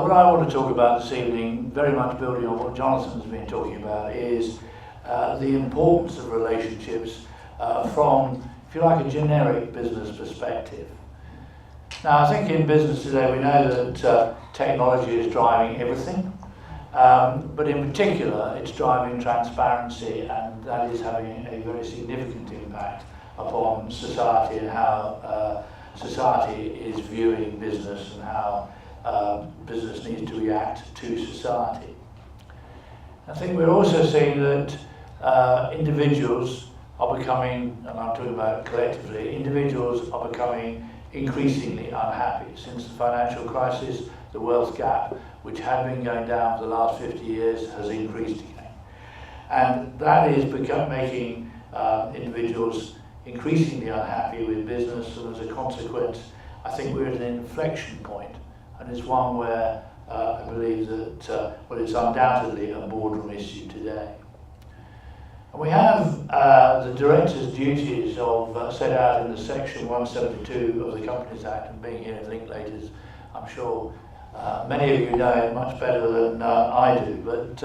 What I want to talk about this evening, very much building on what Jonathan's been talking about, is the importance of relationships from, if you like, a generic business perspective. Now, I think in business today we know that technology is driving everything, but in particular it's driving transparency, and that is having a very significant impact upon society and how society is viewing business and how business needs to react to society. I think we're also seeing that individuals are becoming, and I'm talking about collectively, individuals are becoming increasingly unhappy. Since the financial crisis, the wealth gap, which had been going down for the last 50 years, has increased again. And that is making individuals increasingly unhappy with business, and as a consequence, I think we're at an inflection point, and it's one where I believe that, well, it's undoubtedly a boardroom issue today. And we have the director's duties of set out in the section 172 of the Companies Act, and being here in Linklater's, I'm sure many of you know it much better than I do, but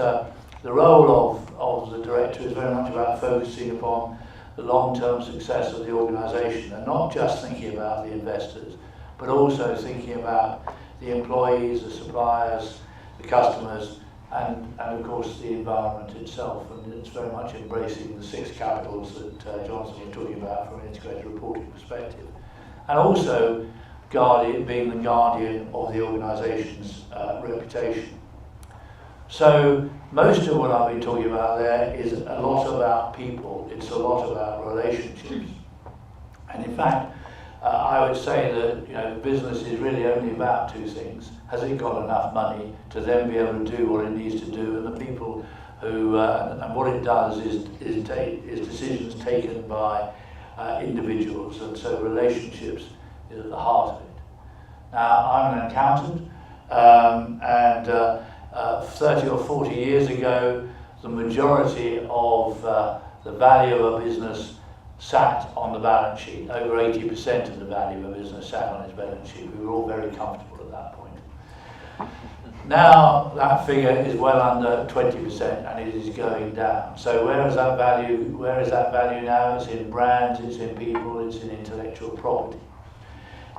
the role of the director is very much about focusing upon the long-term success of the organisation, and not just thinking about the investors, but also thinking about the employees, the suppliers, the customers, and of course the environment itself. And it's very much embracing the 6 capitals that Jonathan was talking about from an integrated reporting perspective, and also being the guardian of the organisation's reputation. So most of what I've been talking about there is a lot about people, it's a lot about relationships. And in fact, I would say that business is really only about 2 things. Has it got enough money to then be able to do what it needs to do, and the people who, and what it does is decisions taken by individuals, and so relationships is at the heart of it. Now, I'm an accountant, and 30 or 40 years ago, the majority of the value of a business sat on the balance sheet. Over 80% of the value of a business sat on its balance sheet. We were all very comfortable at that point. Now that figure is well under 20%, and it is going down. So where is that value now? It's in brands, it's in people, it's in intellectual property.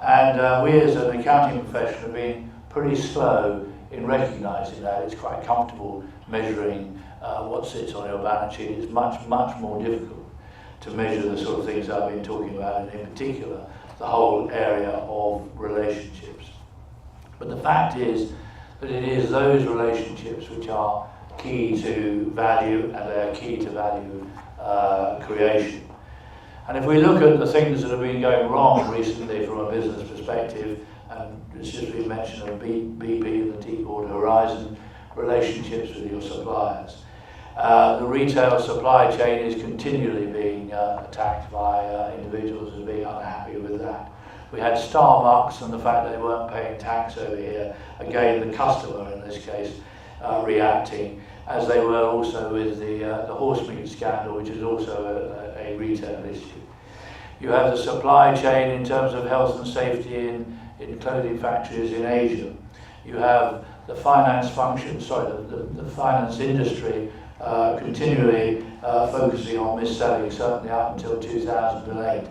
And we as an accounting profession have been pretty slow in recognising that. It's quite comfortable measuring what sits on your balance sheet. It's much, much more difficult to measure the sort of things I've been talking about, and in particular the whole area of relationships. But the fact is that it is those relationships which are key to value, and they're key to value creation. And if we look at the things that have been going wrong recently from a business perspective, and it's just been mentioned of BP and the Deepwater Horizon, relationships with your suppliers. The retail supply chain is continually being attacked by individuals as being unhappy with that. We had Starbucks and the fact they weren't paying tax over here. Again, the customer in this case reacting, as they were also with the horse meat scandal, which is also a retail issue. You have the supply chain in terms of health and safety in clothing factories in Asia. You have the finance function, the finance industry continually focusing on mis-selling, certainly up until 2008.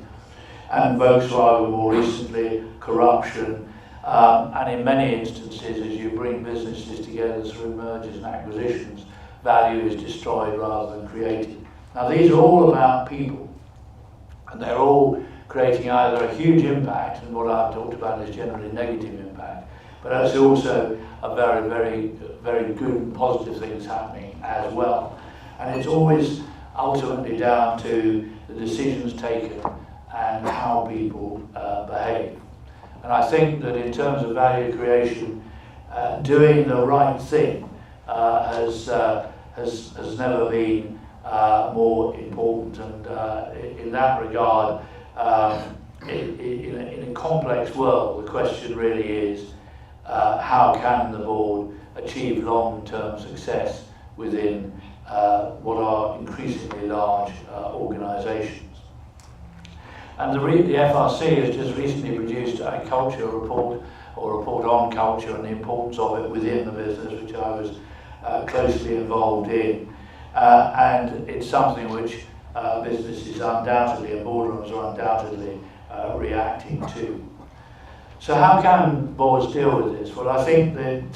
And Volkswagen more recently, corruption, and in many instances, as you bring businesses together through mergers and acquisitions, value is destroyed rather than created. Now these are all about people, and they're all creating either a huge impact, and what I've talked about is generally negative impact, but it's also a very, very, very good and positive things happening as well. And it's always ultimately down to the decisions taken and how people behave. And I think that in terms of value creation, doing the right thing has never been more important. And in that regard, in a complex world, the question really is how can the board achieve long-term success within what are increasingly large organisations. And the FRC has just recently produced a culture report or report on culture and the importance of it within the business, which I was closely involved in. And it's something which businesses undoubtedly, and boardrooms are undoubtedly reacting to. So how can boards deal with this? Well, I think that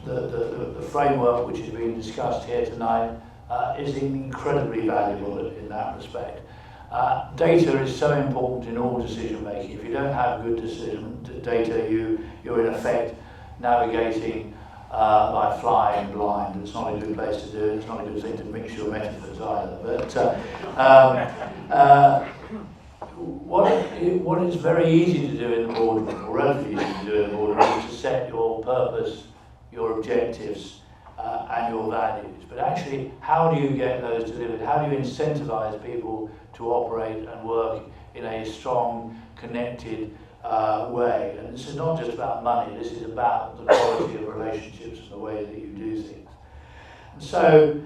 the framework which is being discussed here tonight is incredibly valuable in that respect. Data is so important in all decision making. If you don't have good data, you're in effect navigating by flying blind. It's not a good place to do it. It's not a good thing to mix your metaphors either. But what is very easy to do in the boardroom, or relatively easy to do in the boardroom, is to set your purpose, your objectives, and your values. But actually, how do you get those delivered? How do you incentivize people to operate and work in a strong, connected way? And this is not just about money, this is about the quality of relationships and the way that you do things. And so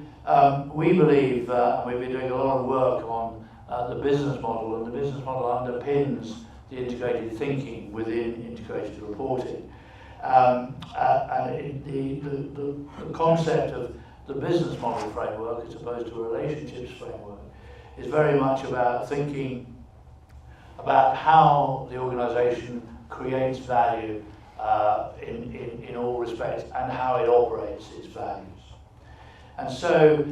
we believe, and we've been doing a lot of work on the business model, and the business model underpins the integrated thinking within integrated reporting. And the concept of the business model framework, as opposed to a relationships framework, is very much about thinking about how the organisation creates value in all respects, and how it operates its values. And so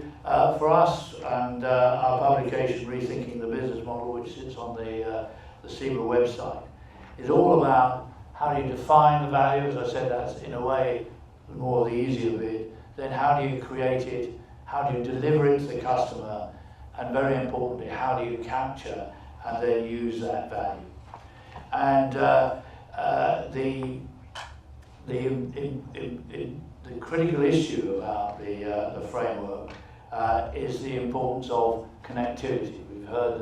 for us, and our publication, Rethinking the Business Model, which sits on the SEMA website, is all about how do you define the value. As I said, that's in a way more the easier bit. Then how do you create it, how do you deliver it to the customer, and very importantly, how do you capture and then use that value. And the critical issue about the framework is the importance of connectivity. We've heard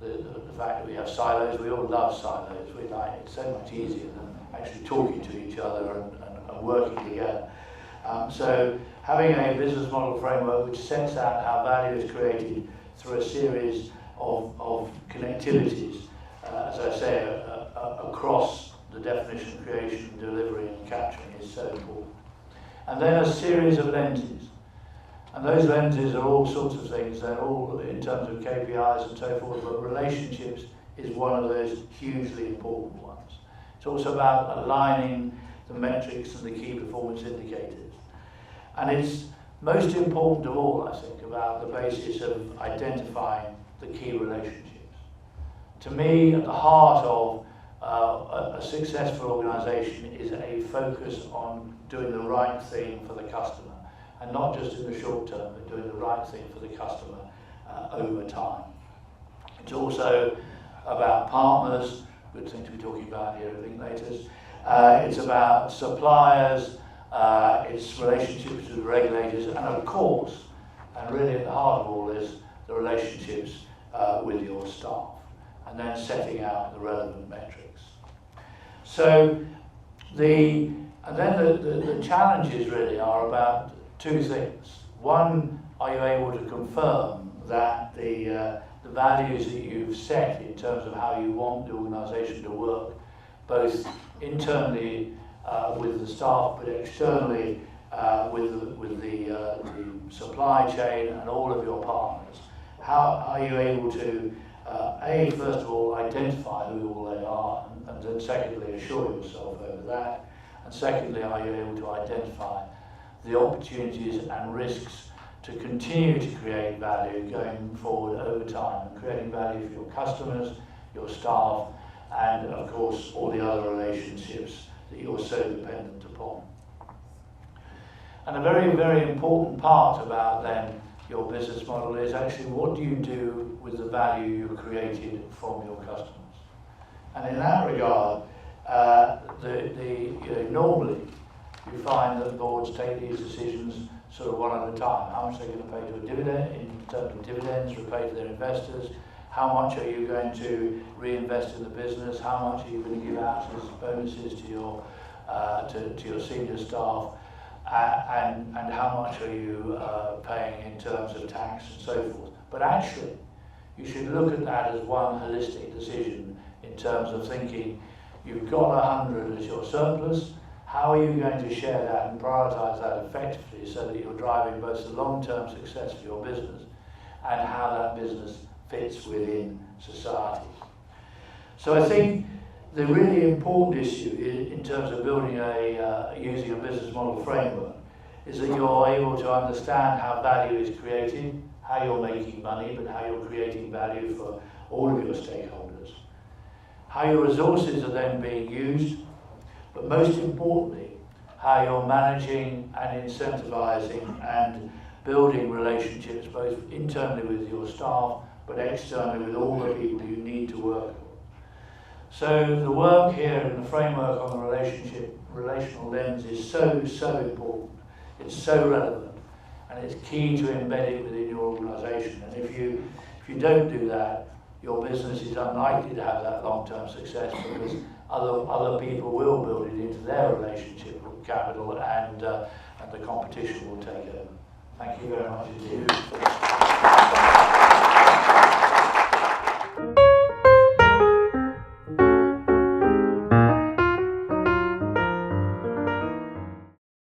the fact that we have silos. We all love silos. We like it so much easier than actually talking to each other and working together. So having a business model framework which sets out how value is created through a series of connectivities, as I say, across the definition, creation, delivery and capturing is so important. And then a series of lenses. And those lenses are all sorts of things. They're all in terms of KPIs and so forth, but relationships is one of those hugely important ones. It's also about aligning the metrics and the key performance indicators. And it's most important of all, I think, about the basis of identifying the key relationships. To me, at the heart of a successful organisation is a focus on doing the right thing for the customer, and not just in the short term, but doing the right thing for the customer over time. It's also about partners, good thing to be talking about here at Linklater. It's about suppliers, it's relationships with regulators, and of course, and really at the heart of all this, the relationships with your staff, and then setting out the relevant metrics. So the challenges really are about two things. One, are you able to confirm that the values that you've set in terms of how you want the organisation to work, both internally with the staff, but externally with the supply chain and all of your partners? How are you able to, first of all, identify who all they are, and then secondly, assure yourself over that, and secondly, are you able to identify the opportunities and risks to continue to create value going forward over time, and creating value for your customers, your staff, and of course all the other relationships that you're so dependent upon. And a very, very important part about then your business model is actually what do you do with the value you've created from your customers. And in that regard, normally you find that boards take these decisions sort of one at a time. How much they're going to pay to a dividend, in terms of dividends, repay to their investors. How much are you going to reinvest in the business? How much are you going to give out as bonuses to your senior staff? And how much are you paying in terms of tax and so forth? But actually, you should look at that as one holistic decision in terms of thinking you've got 100 as your surplus. How are you going to share that and prioritise that effectively so that you're driving both the long-term success of your business and how that business fits within society? So I think the really important issue in terms of building using a business model framework is that you're able to understand how value is created, how you're making money, but how you're creating value for all of your stakeholders, how your resources are then being used, but most importantly, how you're managing and incentivising and building relationships both internally with your staff, but externally with all the people you need to work with. So the work here in the framework on the relational lens is so important. It's so relevant, and it's key to embed it within your organisation. And if you don't do that, your business is unlikely to have that long-term success, because other people will build it into their relationship with capital, and the competition will take over. Thank you very much indeed.